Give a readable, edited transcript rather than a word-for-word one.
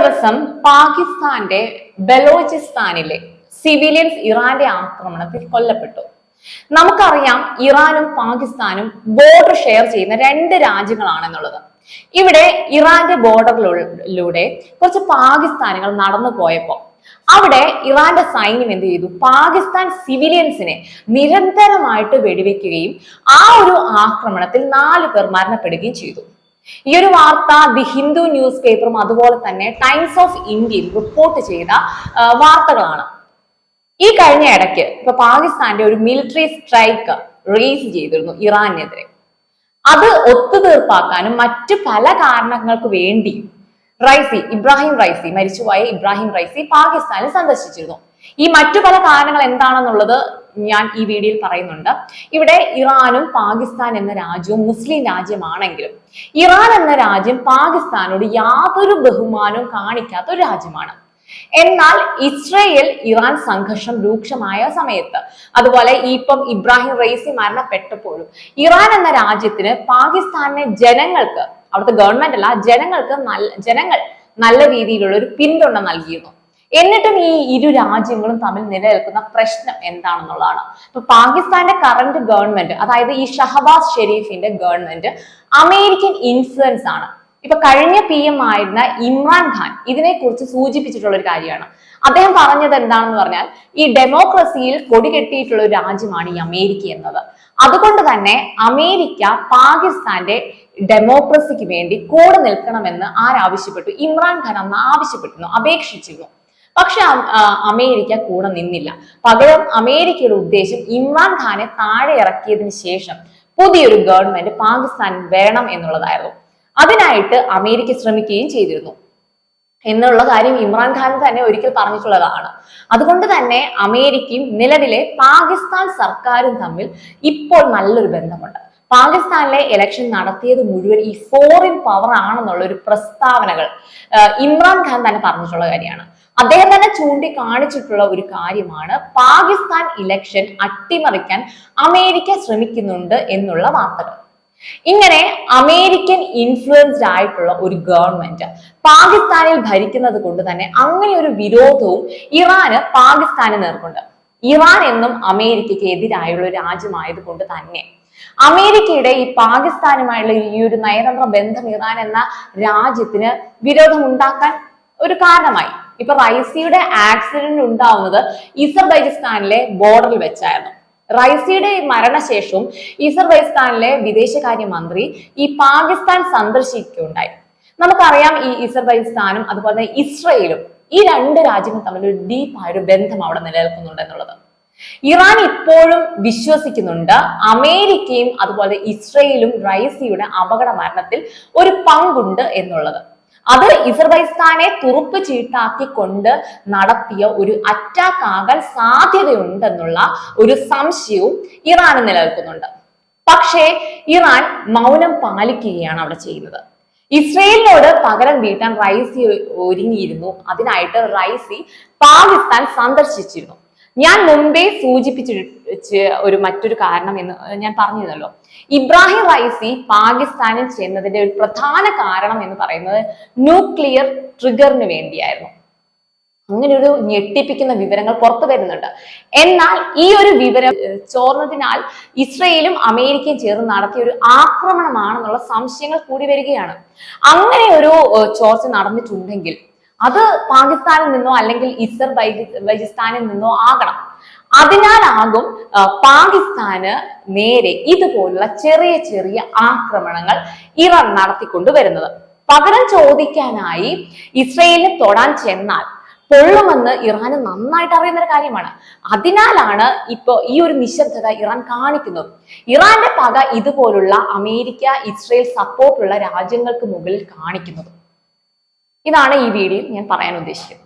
ദിവസം പാകിസ്ഥാന്റെ ബലോചിസ്ഥാനിലെ സിവിലിയൻസ് ഇറാന്റെ ആക്രമണത്തിൽ കൊല്ലപ്പെട്ടു. നമുക്കറിയാം ഇറാനും പാകിസ്ഥാനും ബോർഡർ ഷെയർ ചെയ്യുന്ന രണ്ട് രാജ്യങ്ങളാണെന്നുള്ളത്. ഇവിടെ ഇറാന്റെ ബോർഡറിലൂടെ കുറച്ച് പാകിസ്ഥാനികൾ നടന്നു പോയപ്പോ അവിടെ ഇറാന്റെ സൈന്യം എന്ത് ചെയ്തു? പാകിസ്ഥാൻ സിവിലിയൻസിനെ നിരന്തരമായിട്ട് വെടിവെക്കുകയും ആ ഒരു ആക്രമണത്തിൽ 4 പേർ മരണപ്പെടുകയും ചെയ്തു. ഈ ഒരു വാർത്ത ദി ഹിന്ദു ന്യൂസ് പേപ്പറും അതുപോലെ തന്നെ ടൈംസ് ഓഫ് ഇന്ത്യയും റിപ്പോർട്ട് ചെയ്ത വാർത്തകളാണ്. ഈ കഴിഞ്ഞ ഇടയ്ക്ക് ഇപ്പൊ പാകിസ്ഥാന്റെ ഒരു മിലിറ്ററി സ്ട്രൈക്ക് റിലീസ് ചെയ്തിരുന്നു ഇറാനെതിരെ. അത് ഒത്തുതീർപ്പാക്കാനും മറ്റു പല കാരണങ്ങൾക്ക് വേണ്ടി ഇബ്രാഹിം റൈസി മരിച്ചുപോയ ഇബ്രാഹിം റൈസി പാകിസ്ഥാനിൽ സന്ദർശിച്ചിരുന്നു. ഈ മറ്റു പല കാരണങ്ങൾ എന്താണെന്നുള്ളത് ഞാൻ ഈ വീഡിയോയിൽ പറയുന്നുണ്ട്. ഇവിടെ ഇറാനും പാകിസ്ഥാൻ എന്ന രാജ്യവും മുസ്ലിം രാജ്യമാണെങ്കിലും ഇറാൻ എന്ന രാജ്യം പാകിസ്ഥാനോട് യാതൊരു ബഹുമാനവും കാണിക്കാത്ത ഒരു രാജ്യമാണ്. എന്നാൽ ഇസ്രയേൽ ഇറാൻ സംഘർഷം രൂക്ഷമായ സമയത്ത്, അതുപോലെ ഇപ്പം ഇബ്രാഹിം റൈസി മരണപ്പെട്ടപ്പോഴും ഇറാൻ എന്ന രാജ്യത്തിന് പാകിസ്ഥാനിലെ ജനങ്ങൾക്ക്, അവിടുത്തെ ഗവൺമെന്റ് അല്ല ജനങ്ങൾ നല്ല രീതിയിലുള്ള ഒരു പിന്തുണ നൽകിയിരുന്നു. എന്നിട്ടും ഈ ഇരു രാജ്യങ്ങളും തമ്മിൽ നിലനിൽക്കുന്ന പ്രശ്നം എന്താണെന്നുള്ളതാണ്. ഇപ്പൊ പാകിസ്ഥാന്റെ കറന്റ് ഗവൺമെന്റ്, അതായത് ഈ ഷഹബാസ് ഷെരീഫിന്റെ ഗവൺമെന്റ് അമേരിക്കൻ ഇൻഫ്ലുവൻസ് ആണ്. ഇപ്പൊ കഴിഞ്ഞ PM ആയിരുന്ന ഇമ്രാൻഖാൻ ഇതിനെക്കുറിച്ച് സൂചിപ്പിച്ചിട്ടുള്ള ഒരു കാര്യമാണ്. അദ്ദേഹം പറഞ്ഞത് എന്താണെന്ന് പറഞ്ഞാൽ ഈ ഡെമോക്രസിയിൽ കൊടികെട്ടിയിട്ടുള്ള ഒരു രാജ്യമാണ് ഈ അമേരിക്ക എന്നത്. അതുകൊണ്ട് തന്നെ അമേരിക്ക പാകിസ്ഥാന്റെ ഡെമോക്രസിക്ക് വേണ്ടി കൂടെ നിൽക്കണമെന്ന് ആരാവശ്യപ്പെട്ടു? ഇമ്രാൻഖാൻ അന്ന് ആവശ്യപ്പെട്ടിരുന്നു, അപേക്ഷിച്ചിരുന്നു. പക്ഷെ അമേരിക്ക കൂടെ നിന്നില്ല. പകരം അമേരിക്കയുടെ ഉദ്ദേശം ഇമ്രാൻഖാനെ താഴെ ഇറക്കിയതിന് ശേഷം പുതിയൊരു ഗവൺമെന്റ് പാകിസ്ഥാനിൽ വരണം എന്നുള്ളതായിരുന്നു. അതിനായിട്ട് അമേരിക്ക ശ്രമിക്കുകയും ചെയ്തിരുന്നു എന്നുള്ള കാര്യം ഇമ്രാൻഖാൻ തന്നെ ഒരിക്കൽ പറഞ്ഞിട്ടുള്ളതാണ്. അതുകൊണ്ട് തന്നെ അമേരിക്കയും നിലവിലെ പാകിസ്ഥാൻ സർക്കാരും തമ്മിൽ ഇപ്പോൾ നല്ലൊരു ബന്ധമുണ്ട്. പാകിസ്ഥാനിലെ ഇലക്ഷൻ നടത്തിയത് മുഴുവൻ ഈ ഫോറിൻ പവർ ആണെന്നുള്ള ഒരു പ്രസ്താവനകൾ ഇമ്രാൻഖാൻ തന്നെ പറഞ്ഞിട്ടുള്ള കാര്യമാണ്. അദ്ദേഹം തന്നെ ചൂണ്ടിക്കാണിച്ചിട്ടുള്ള ഒരു കാര്യമാണ് പാകിസ്ഥാൻ ഇലക്ഷൻ അട്ടിമറിക്കാൻ അമേരിക്ക ശ്രമിക്കുന്നുണ്ട് എന്നുള്ള വാർത്തകൾ. ഇങ്ങനെ അമേരിക്കൻ ഇൻഫ്ലുവൻസ്ഡ് ആയിട്ടുള്ള ഒരു ഗവൺമെന്റ് പാകിസ്ഥാനിൽ ഭരിക്കുന്നത് കൊണ്ട് തന്നെ അങ്ങനെ ഒരു വിരോധവും ഇറാന് പാകിസ്ഥാന് നേർക്കുണ്ട്. ഇറാൻ എന്നും അമേരിക്കയ്ക്ക് എതിരായുള്ള ഒരു രാജ്യമായത് കൊണ്ട് തന്നെ അമേരിക്കയുടെ ഈ പാകിസ്ഥാനുമായുള്ള ഈ ഒരു നയതന്ത്ര ബന്ധം ഇറാൻ എന്ന രാജ്യത്തിന് വിരോധം ഉണ്ടാക്കാൻ ഒരു കാരണമായി. ഇപ്പൊ റൈസിയുടെ ആക്സിഡന്റ് ഉണ്ടാവുന്നത് ഇസർബൈജിസ്ഥാനിലെ ബോർഡറിൽ വെച്ചായിരുന്നു. റൈസിയുടെ മരണശേഷവും ഇസർബൈജിസ്ഥാനിലെ വിദേശകാര്യമന്ത്രി ഈ പാകിസ്ഥാൻ സന്ദർശിക്കുകയുണ്ടായി. നമുക്കറിയാം ഈ ഇസർബൈജിസ്ഥാനും അതുപോലെ തന്നെ ഇസ്രയേലും ഈ രണ്ട് രാജ്യങ്ങൾ തമ്മിൽ ഒരു ഡീപ്പായ ഒരു ബന്ധം അവിടെ നിലനിൽക്കുന്നുണ്ട് എന്നുള്ളത്. ഇറാൻ ഇപ്പോഴും വിശ്വസിക്കുന്നുണ്ട് അമേരിക്കയും അതുപോലെ ഇസ്രയേലും റൈസിയുടെ അപകട മരണത്തിൽ ഒരു പങ്കുണ്ട് എന്നുള്ളത്. അത് ഇസർബൈജിസ്ഥാനെ തുറുപ്പ് ചീട്ടാക്കിക്കൊണ്ട് നടത്തിയ ഒരു അറ്റാക്ക് ആകാൻ സാധ്യതയുണ്ടെന്നുള്ള ഒരു സംശയവും ഇറാന് നിലനിൽക്കുന്നുണ്ട്. പക്ഷേ ഇറാൻ മൗനം പാലിക്കുകയാണ് അവിടെ ചെയ്യുന്നത്. ഇസ്രയേലിനോട് പകരം വീട്ടാൻ റൈസി ഒരുങ്ങിയിരുന്നു. അതിനായിട്ട് റൈസി പാകിസ്ഥാൻ സന്ദർശിച്ചിരുന്നു. ഞാൻ മുമ്പേ സൂചിപ്പിച്ച മറ്റൊരു കാരണം എന്ന് ഞാൻ പറഞ്ഞിരുന്നല്ലോ. ഇബ്രാഹിം റൈസി പാകിസ്ഥാനിൽ ചെന്നതിന്റെ ഒരു പ്രധാന കാരണം എന്ന് പറയുന്നത് ന്യൂക്ലിയർ ട്രിഗറിന് വേണ്ടിയായിരുന്നു. അങ്ങനെ ഒരു ഞെട്ടിപ്പിക്കുന്ന വിവരങ്ങൾ പുറത്തു വരുന്നുണ്ട്. എന്നാൽ ഈ ഒരു വിവരം ചോർന്നതിനാൽ ഇസ്രയേലും അമേരിക്കയും ചേർന്ന് നടത്തിയ ഒരു ആക്രമണമാണെന്നുള്ള സംശയങ്ങൾ കൂടി വരികയാണ്. അങ്ങനെ ഒരു ചോർച്ച നടന്നിട്ടുണ്ടെങ്കിൽ അത് പാകിസ്ഥാനിൽ നിന്നോ അല്ലെങ്കിൽ ഇസർബൈജിസ്ഥാനിൽ നിന്നോ ആകണം. അതിനാലാകും പാകിസ്ഥാന് നേരെ ഇതുപോലുള്ള ചെറിയ ചെറിയ ആക്രമണങ്ങൾ ഇറാൻ നടത്തിക്കൊണ്ടുവരുന്നത്. പകരം ചോദിക്കാനായി ഇസ്രയേലിനെ തൊടാൻ ചെന്നാൽ പൊള്ളുമെന്ന് ഇറാന് നന്നായിട്ട് അറിയുന്ന ഒരു കാര്യമാണ്. അതിനാലാണ് ഇപ്പോ ഈ ഒരു നിശബ്ദത ഇറാൻ കാണിക്കുന്നത്. ഇറാന്റെ പക ഇതുപോലുള്ള അമേരിക്ക, ഇസ്രയേൽ സപ്പോർട്ടുള്ള രാജ്യങ്ങൾക്ക് മുകളിൽ കാണിക്കുന്നത്. ഇതാണ് ഈ വീഡിയോയിൽ ഞാൻ പറയാൻ ഉദ്ദേശിക്കുന്നത്.